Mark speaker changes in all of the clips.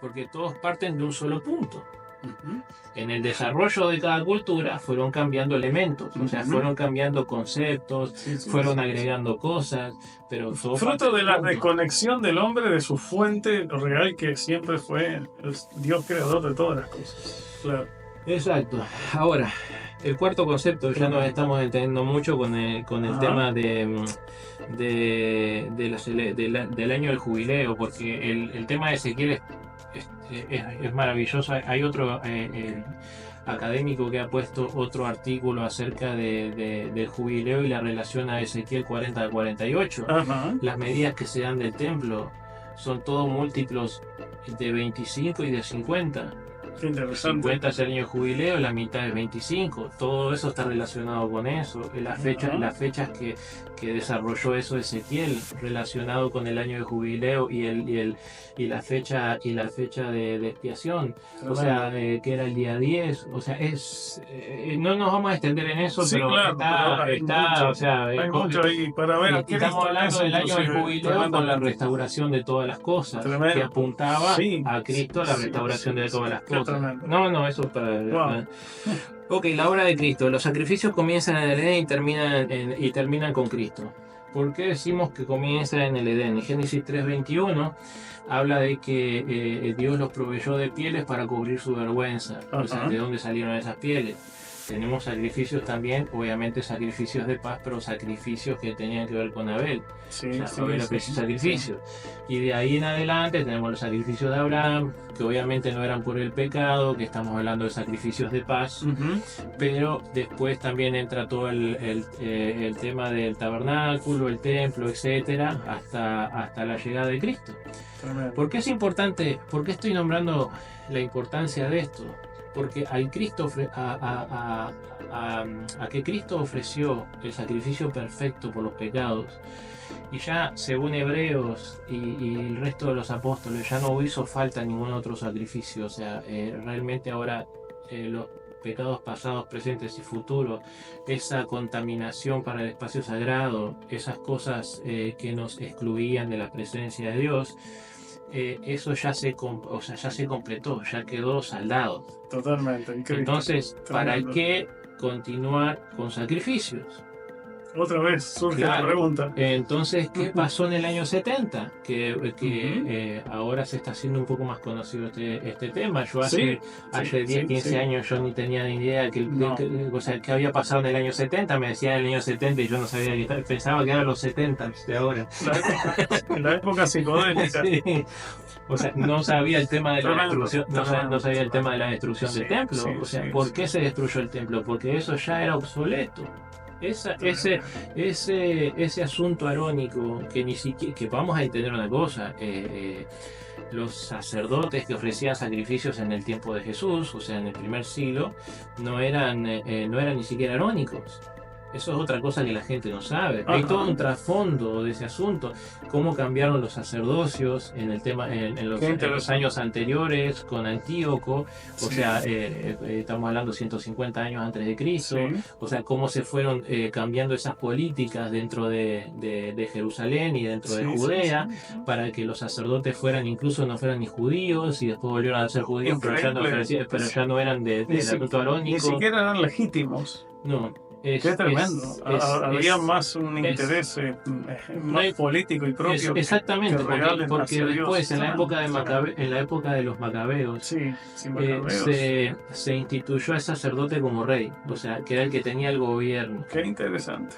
Speaker 1: porque todos parten de un solo punto.
Speaker 2: Ujú.
Speaker 1: En el desarrollo de cada cultura fueron cambiando elementos, o sea,
Speaker 2: Ujú.
Speaker 1: fueron cambiando conceptos,
Speaker 2: Sí, sí,
Speaker 1: fueron
Speaker 2: sí,
Speaker 1: agregando cosas, pero todo parte
Speaker 2: fruto de
Speaker 1: del
Speaker 2: la
Speaker 1: punto.
Speaker 2: reconexión del hombre de su fuente real, que siempre fue el Dios creador de todas las cosas. Claro.
Speaker 1: Exacto. Ahora, el cuarto concepto, ya nos estamos entendiendo mucho con el
Speaker 2: Ajá.
Speaker 1: tema del año del jubileo, porque el tema de Ezequiel es maravilloso. Hay otro académico que ha puesto otro artículo acerca del jubileo y la relación a Ezequiel 40 al 48.
Speaker 2: Ajá.
Speaker 1: Las medidas que se dan del templo son todos múltiplos de 25 y de 50.
Speaker 2: Qué interesante.
Speaker 1: 50 es el año de jubileo, la mitad es 25. Todo eso está relacionado con eso. Las fechas que desarrolló eso Ezequiel, relacionado con el año de jubileo y la fecha de expiación. O sea, que era el día 10. O sea, no nos vamos a extender en eso,
Speaker 2: Sí,
Speaker 1: pero
Speaker 2: claro, pero
Speaker 1: está, o sea,
Speaker 2: hay mucho ahí para ver.
Speaker 1: y estamos hablando del año del jubileo con la restauración de todas las cosas,
Speaker 2: Tremendo.
Speaker 1: que apuntaba
Speaker 2: Sí,
Speaker 1: a Cristo a la
Speaker 2: sí,
Speaker 1: restauración
Speaker 2: sí,
Speaker 1: de todas
Speaker 2: sí,
Speaker 1: las
Speaker 2: qué
Speaker 1: cosas.
Speaker 2: tremendo.
Speaker 1: No, eso es para...
Speaker 2: Wow.
Speaker 1: Ok, la obra de Cristo. Los sacrificios comienzan en el Edén y terminan con Cristo. ¿Por qué decimos que comienza en el Edén? En Génesis 3:21 habla de que Dios los proveyó de pieles para cubrir su vergüenza. O sea,
Speaker 2: Ajá.
Speaker 1: ¿de dónde salieron esas pieles? Tenemos sacrificios también, obviamente sacrificios de paz, pero sacrificios que tenían que ver con Abel.
Speaker 2: Sí,
Speaker 1: O sea,
Speaker 2: sí,
Speaker 1: Abel
Speaker 2: sí,
Speaker 1: ofreció
Speaker 2: sí.
Speaker 1: sacrificios. Y de ahí en adelante tenemos los sacrificios de Abraham, que obviamente no eran por el pecado, que estamos hablando de sacrificios de paz,
Speaker 2: Ujú.
Speaker 1: pero después también entra todo el tema del tabernáculo, el templo, etcétera, hasta la llegada de Cristo.
Speaker 2: Tremendo.
Speaker 1: ¿Por qué es importante? ¿Por qué estoy nombrando la importancia de esto? Porque al Cristo a que Cristo ofreció el sacrificio perfecto por los pecados, y ya según Hebreos y el resto de los apóstoles ya no hizo falta ningún otro sacrificio. O sea, realmente ahora los pecados pasados, presentes y futuros, esa contaminación para el espacio sagrado, esas cosas que nos excluían de la presencia de Dios, eso ya se completó, ya quedó saldado.
Speaker 2: Totalmente. Increíble.
Speaker 1: Entonces, ¿para
Speaker 2: Tremendo.
Speaker 1: qué continuar con sacrificios?
Speaker 2: Otra vez surge la
Speaker 1: Claro.
Speaker 2: pregunta.
Speaker 1: Entonces, ¿qué pasó en el año 70? Que ahora se está haciendo un poco más conocido este tema. Yo hace 10, 15 años yo ni tenía ni idea o sea, qué había pasado en el año 70. Me decían el año 70 y yo no sabía qué tal. Pensaba que eran los 70 de ahora.
Speaker 2: La época psicodélica.
Speaker 1: Sí. O sea, no sabía el tema de la
Speaker 2: Tremendo,
Speaker 1: destrucción, no sabía el tema de la destrucción
Speaker 2: Sí,
Speaker 1: del templo.
Speaker 2: sí,
Speaker 1: O sea,
Speaker 2: sí,
Speaker 1: ¿por
Speaker 2: sí.
Speaker 1: qué se destruyó el templo? Porque eso ya era obsoleto. Ese asunto arónico que ni siquiera, que vamos a entender una cosa, los sacerdotes que ofrecían sacrificios en el tiempo de Jesús, o sea, en el primer siglo, no eran ni siquiera arónicos. Eso es otra cosa que la gente no sabe. Hay
Speaker 2: Ajá.
Speaker 1: todo un trasfondo de ese asunto. Cómo cambiaron los sacerdocios en los años anteriores con Antíoco. O sea, estamos hablando 150 años antes de Cristo.
Speaker 2: Sí.
Speaker 1: O sea, cómo se fueron cambiando esas políticas dentro de Jerusalén y dentro de Judea, para que los sacerdotes incluso no fueran ni judíos, y después volvieron a ser judíos, pero ya no eran del asunto arónico.
Speaker 2: Ni siquiera eran legítimos.
Speaker 1: No.
Speaker 2: Qué tremendo. Había más un interés más político y propio.
Speaker 1: Exactamente, porque después, en la época de los macabeos, se instituyó al sacerdote como rey, o sea, que era el que tenía el gobierno.
Speaker 2: Qué interesante.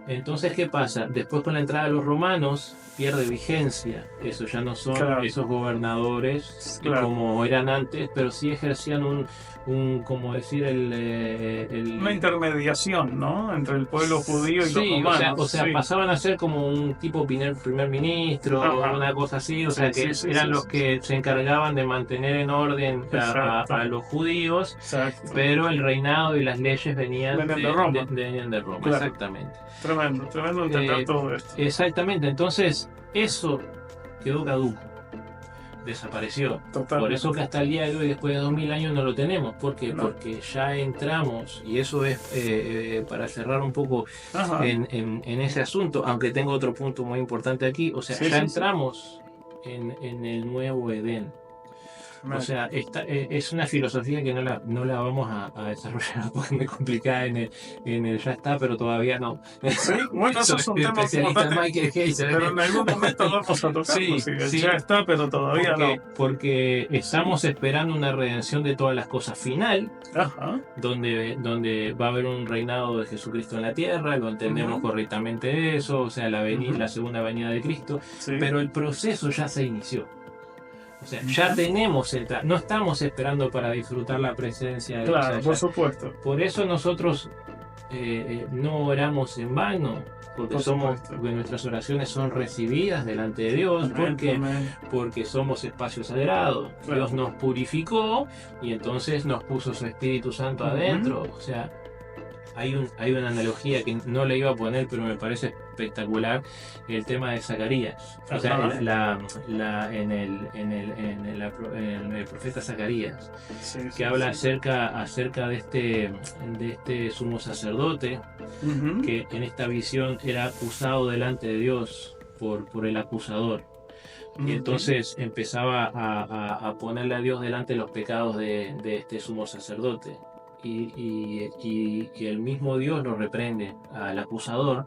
Speaker 1: Entonces, ¿qué pasa? Después, con la entrada de los romanos, pierde vigencia. Eso ya no son esos gobernadores como eran antes, pero sí ejercían como decir,
Speaker 2: una intermediación, ¿no? Entre el pueblo judío y los romanos.
Speaker 1: O sea, pasaban a ser como un tipo primer ministro, o una cosa así, o sea, que eran los que se encargaban de mantener en orden a los judíos, pero el reinado y las leyes venían de Roma. Claro. Exactamente.
Speaker 2: Tremendo entender todo esto.
Speaker 1: Exactamente, entonces eso quedó caduco, desapareció.
Speaker 2: Totalmente.
Speaker 1: Por eso que hasta el día de hoy, después de 2000 años, no lo tenemos. ¿Por qué? No. Porque ya entramos, y eso es para cerrar un poco en ese asunto, aunque tengo otro punto muy importante aquí, o sea, entramos en el nuevo Edén. O sea, es una filosofía que no la vamos a desarrollar porque es muy complicada en el ya está, pero todavía no.
Speaker 2: Sí, bueno, eso es un tema
Speaker 1: especialista
Speaker 2: importante,
Speaker 1: Michael Heiser.
Speaker 2: pero en algún momento vamos a tocarlo.
Speaker 1: Sí,
Speaker 2: Sí,
Speaker 1: sí.
Speaker 2: ya está, pero todavía
Speaker 1: Porque estamos esperando una redención de todas las cosas final,
Speaker 2: Ajá.
Speaker 1: donde va a haber un reinado de Jesucristo en la tierra, lo entendemos correctamente eso, o sea, la segunda venida de Cristo,
Speaker 2: Sí.
Speaker 1: pero el proceso ya se inició. O sea, ya tenemos no estamos esperando para disfrutar la presencia de Dios.
Speaker 2: Claro, por supuesto.
Speaker 1: Por eso nosotros no oramos en vano, porque nuestras oraciones son recibidas delante de Dios, porque somos espacio sagrado. Claro. Dios nos purificó y entonces nos puso su Espíritu Santo adentro. O sea, hay una analogía que no le iba a poner, pero me parece espectacular, el tema de Zacarías. O sea, en el profeta Zacarías, que habla acerca de este sumo sacerdote, que en esta visión era acusado delante de Dios por el acusador. Y entonces empezaba a ponerle a Dios delante los pecados de este sumo sacerdote. Y el mismo Dios lo reprende al acusador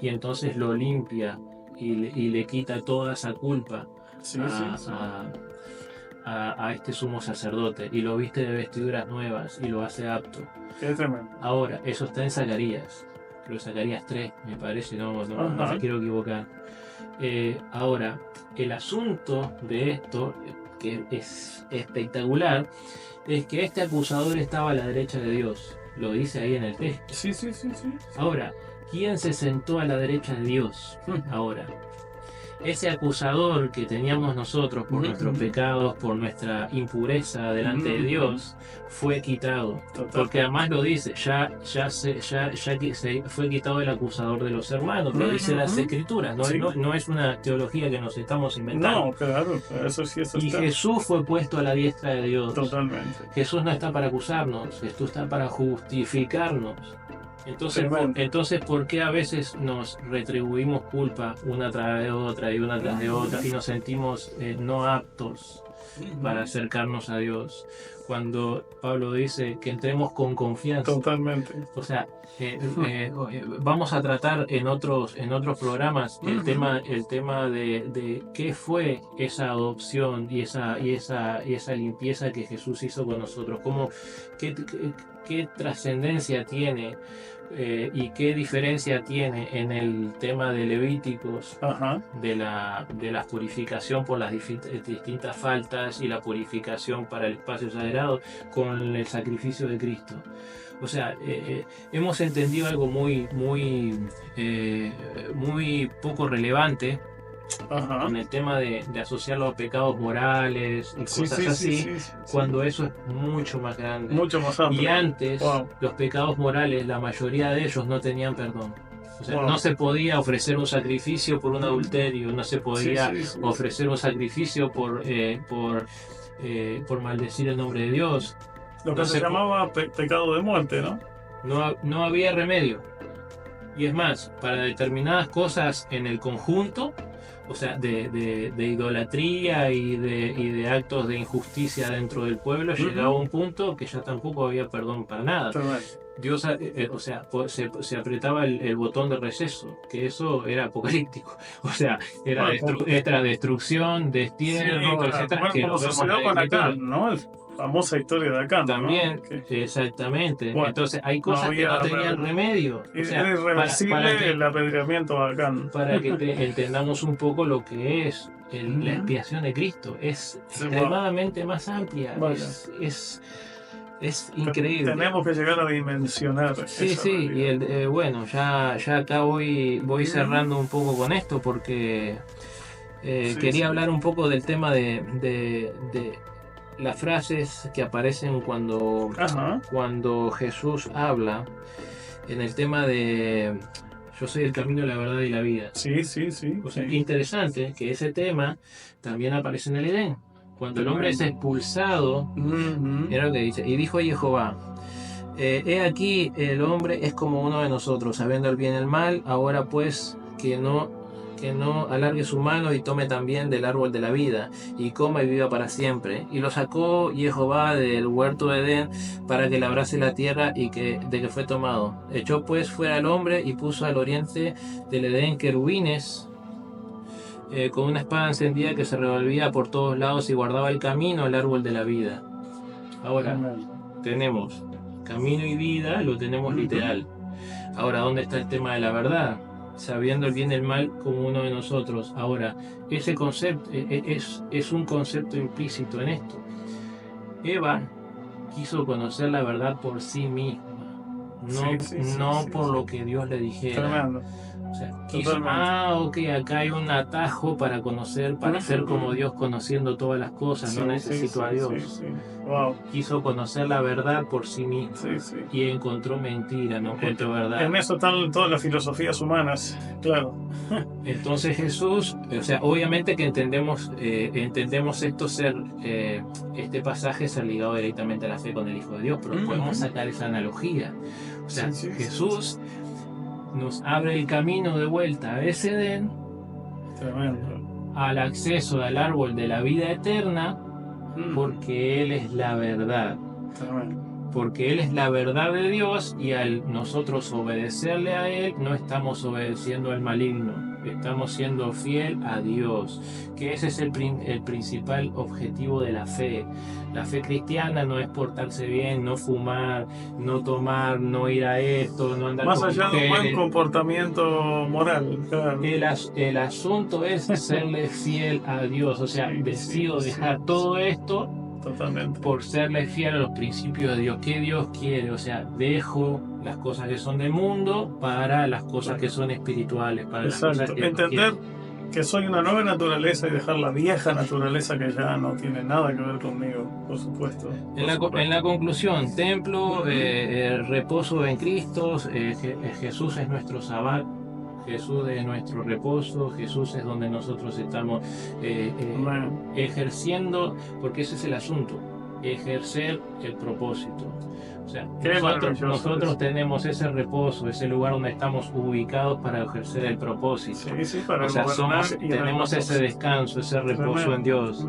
Speaker 1: y entonces lo limpia y le quita toda esa culpa a este sumo sacerdote y lo viste de vestiduras nuevas y lo hace apto.
Speaker 2: Qué tremendo.
Speaker 1: Ahora, eso está en Zacarías, creo que Zacarías 3, me parece, no me quiero equivocar. Ahora, el asunto de esto, que es espectacular, es que este acusador estaba a la derecha de Dios. Lo dice ahí en el texto.
Speaker 2: Sí.
Speaker 1: Ahora, ¿quién se sentó a la derecha de Dios? Ahora, ese acusador que teníamos nosotros por nuestros pecados, por nuestra impureza delante de Dios, fue quitado. Porque además lo dice, ya se fue quitado el acusador de los hermanos, lo dice las Escrituras, no es una teología que nos estamos inventando.
Speaker 2: No, claro, eso sí, eso
Speaker 1: y Jesús fue puesto a la diestra de Dios.
Speaker 2: Totalmente.
Speaker 1: Jesús no está para acusarnos, Jesús está para justificarnos. Entonces, ¿por qué a veces nos retribuimos culpa una tras de otra y una tras de otra y nos sentimos no aptos para acercarnos a Dios? Cuando Pablo dice que entremos con confianza.
Speaker 2: Totalmente.
Speaker 1: O sea, vamos a tratar en otros programas el tema de qué fue esa adopción y esa limpieza que Jesús hizo con nosotros. ¿Qué trascendencia tiene y qué diferencia tiene en el tema de Levíticos de la purificación por las distintas faltas y la purificación para el espacio sagrado con el sacrificio de Cristo? O sea, hemos entendido algo muy poco relevante en el tema de asociarlo a pecados morales y cosas así, cuando eso es mucho más grande.
Speaker 2: Mucho más amplio.
Speaker 1: Y antes, los pecados morales, la mayoría de ellos no tenían perdón. O sea, no se podía ofrecer un sacrificio por un adulterio, no se podía ofrecer un sacrificio por maldecir el nombre de Dios.
Speaker 2: Lo que se llamaba pecado de muerte, ¿no?
Speaker 1: No había remedio. Y es más, para determinadas cosas en el conjunto, o sea, de idolatría y de actos de injusticia dentro del pueblo, llegaba a un punto que ya tampoco había perdón para nada. Dios, o sea, se apretaba el botón de receso, que eso era apocalíptico. O sea, era destrucción, destierro, etcétera.
Speaker 2: Bueno, como sucedió con Acán, ¿no? Famosa historia de Acán.
Speaker 1: También, ¿no? Exactamente. Bueno, entonces hay cosas que no tenían remedio.
Speaker 2: O sea, era irreversible el apedreamiento de Acán.
Speaker 1: Para que entendamos un poco lo que es la expiación de Cristo. Es extremadamente más amplia. Es increíble.
Speaker 2: Tenemos que llegar a dimensionar.
Speaker 1: Sí, y bueno, ya acá voy cerrando un poco con esto porque quería hablar un poco del tema de las frases que aparecen cuando Jesús habla en el tema de yo soy el camino, la verdad y la vida.
Speaker 2: Sí.
Speaker 1: O sea, interesante que ese tema también aparece en el Edén. Cuando el hombre es expulsado, era lo que dice, y dijo Jehová, he aquí el hombre es como uno de nosotros, sabiendo el bien y el mal, ahora pues que que no alargue su mano y tome también del árbol de la vida, y coma y viva para siempre. Y lo sacó Jehová del huerto de Edén para que labrase la tierra de que fue tomado. Echó pues fuera al hombre y puso al oriente del Edén querubines con una espada encendida que se revolvía por todos lados y guardaba el camino al árbol de la vida. Ahora, tenemos camino y vida, lo tenemos literal. Ahora, ¿dónde está el tema de la verdad? Sabiendo el bien y el mal como uno de nosotros. Ahora, ese concepto es un concepto implícito en esto. Eva quiso conocer la verdad por sí misma, no por lo que Dios le dijera.
Speaker 2: Tremendo.
Speaker 1: O sea, quiso, ok, acá hay un atajo para conocer, para ser como Dios, conociendo todas las cosas, no necesito a Dios.
Speaker 2: Wow.
Speaker 1: Quiso conocer la verdad por sí mismo y encontró mentira, no encontró verdad.
Speaker 2: En eso están todas las filosofías humanas, claro.
Speaker 1: Entonces Jesús, o sea, obviamente que entendemos esto este pasaje ser ligado directamente a la fe con el Hijo de Dios, pero podemos sacar esa analogía. O sea, Jesús nos abre el camino de vuelta a ese Edén, al acceso al árbol de la vida eterna, porque Él es la verdad. Porque Él es la verdad de Dios, y al nosotros obedecerle a Él, no estamos obedeciendo al maligno, estamos siendo fiel a Dios, que ese es el principal objetivo de la fe. La fe cristiana no es portarse bien, no fumar, no tomar, no ir a esto, no andar
Speaker 2: más allá de un buen comportamiento moral. Claro.
Speaker 1: El asunto es serle fiel a Dios, o sea, decido dejar todo esto.
Speaker 2: Totalmente.
Speaker 1: Por serle fiel a los principios de Dios. ¿Qué Dios quiere? O sea, dejo las cosas que son del mundo para las cosas que son espirituales. Para las cosas que
Speaker 2: entender que soy una nueva naturaleza y dejar la vieja naturaleza que ya no tiene nada que ver conmigo, por supuesto.
Speaker 1: En la conclusión, templo, reposo en Cristo, Jesús es nuestro sabbat. Jesús es nuestro reposo, Jesús es donde nosotros estamos ejerciendo, porque ese es el asunto, ejercer el propósito. O sea, nosotros tenemos ese reposo, ese lugar donde estamos ubicados para ejercer el propósito.
Speaker 2: Para
Speaker 1: tenemos ese descanso, ese reposo en Dios.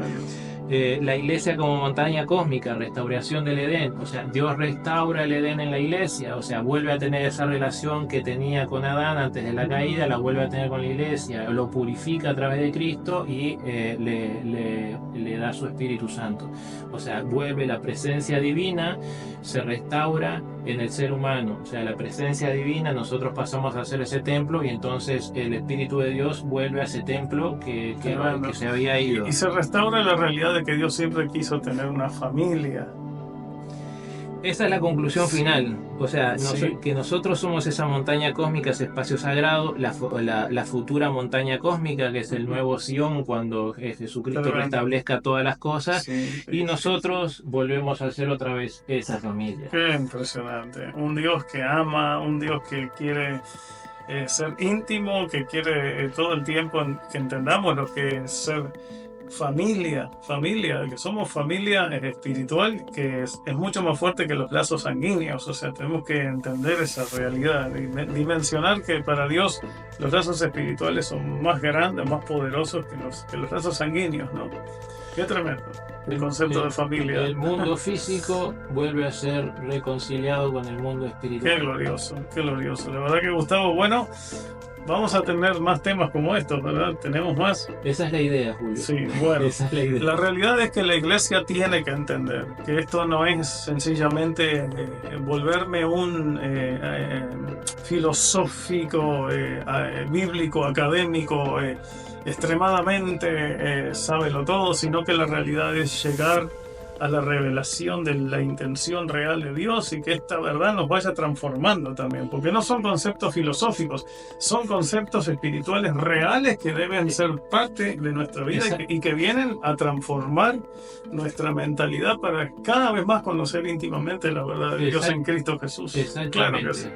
Speaker 1: La iglesia como montaña cósmica, restauración del Edén, o sea, Dios restaura el Edén en la iglesia, o sea, vuelve a tener esa relación que tenía con Adán antes de la caída, la vuelve a tener con la iglesia, lo purifica a través de Cristo y le da su Espíritu Santo. O sea, vuelve la presencia divina, se restaura en el ser humano, o sea, la presencia divina, nosotros pasamos a ser ese templo y entonces el Espíritu de Dios vuelve a ese templo que se había ido.
Speaker 2: Y se restaura la realidad de que Dios siempre quiso tener una familia.
Speaker 1: Esa es la conclusión final, o sea, que nosotros somos esa montaña cósmica, ese espacio sagrado, la futura montaña cósmica, que es el nuevo Sion cuando Jesucristo restablezca todas las cosas, y nosotros volvemos a ser otra vez esa familia.
Speaker 2: Qué impresionante, un Dios que ama, un Dios que quiere ser íntimo, que quiere todo el tiempo que entendamos lo que es ser familia, que somos familia espiritual, que es mucho más fuerte que los lazos sanguíneos. O sea, tenemos que entender esa realidad, dimensionar que para Dios los lazos espirituales son más grandes, más poderosos que los lazos sanguíneos, ¿no? Qué tremendo el concepto de familia.
Speaker 1: El mundo físico vuelve a ser reconciliado con el mundo espiritual.
Speaker 2: Qué glorioso, qué glorioso. La verdad que, Gustavo, bueno, vamos a tener más temas como estos, ¿verdad? ¿Tenemos más?
Speaker 1: Esa es la idea, Julio.
Speaker 2: Sí, bueno.
Speaker 1: Esa es la idea.
Speaker 2: La realidad es que la iglesia tiene que entender que esto no es sencillamente volverme un filosófico, bíblico, académico, extremadamente sábelo todo, sino que la realidad es llegar a la revelación de la intención real de Dios y que esta verdad nos vaya transformando también, porque no son conceptos filosóficos, son conceptos espirituales reales que deben ser parte de nuestra vida y que vienen a transformar nuestra mentalidad para cada vez más conocer íntimamente la verdad de Dios en Cristo Jesús.
Speaker 1: Claro que sí.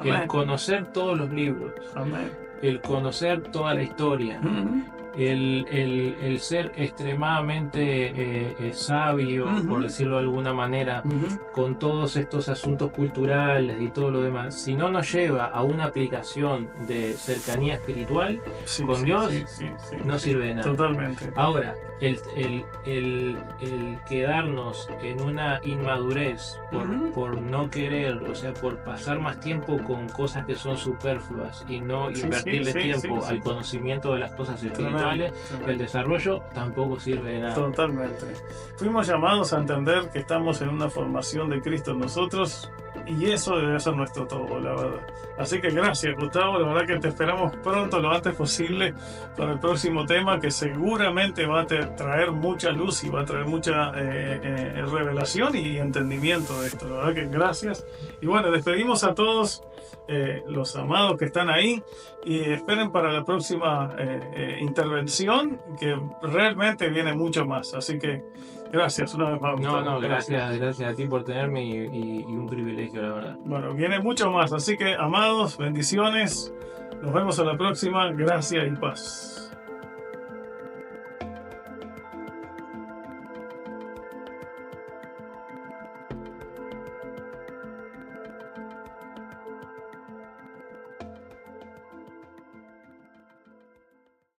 Speaker 1: El conocer todos los libros.
Speaker 2: Amén.
Speaker 1: El conocer toda la historia, el ser extremadamente sabio, por
Speaker 2: Ujú,
Speaker 1: decirlo de alguna manera,
Speaker 2: ujú.
Speaker 1: con todos estos asuntos culturales y todo lo demás, si no nos lleva a una aplicación de cercanía espiritual
Speaker 2: Sí,
Speaker 1: con
Speaker 2: sí, sí,
Speaker 1: Dios,
Speaker 2: sí, sí.
Speaker 1: no sirve de nada.
Speaker 2: Totalmente.
Speaker 1: Ahora, el quedarnos en una inmadurez
Speaker 2: Ujú.
Speaker 1: por no querer, o sea, por pasar más tiempo con cosas que son superfluas y no
Speaker 2: Sí, sí,
Speaker 1: invertirle
Speaker 2: sí, sí,
Speaker 1: tiempo
Speaker 2: sí.
Speaker 1: al conocimiento de las cosas
Speaker 2: Tremendo,
Speaker 1: espirituales, el
Speaker 2: tremendo.
Speaker 1: desarrollo tampoco sirve de nada.
Speaker 2: Totalmente. Fuimos llamados a entender que estamos en una formación de Cristo en nosotros y eso debe ser nuestro todo, la verdad. Así que gracias, Gustavo. La verdad que te esperamos pronto, lo antes posible, para el próximo tema que seguramente va a traer mucha luz y va a traer mucha revelación y entendimiento de esto. La verdad que gracias. Y bueno, despedimos a todos los amados que están ahí y esperen para la próxima intervención que realmente viene mucho más. Así que gracias una vez más,
Speaker 1: No,
Speaker 2: Gustavo.
Speaker 1: gracias a ti por tenerme y un privilegio, la verdad.
Speaker 2: Bueno, viene mucho más. Así que, amados, bendiciones. Nos vemos a la próxima. Gracias y paz.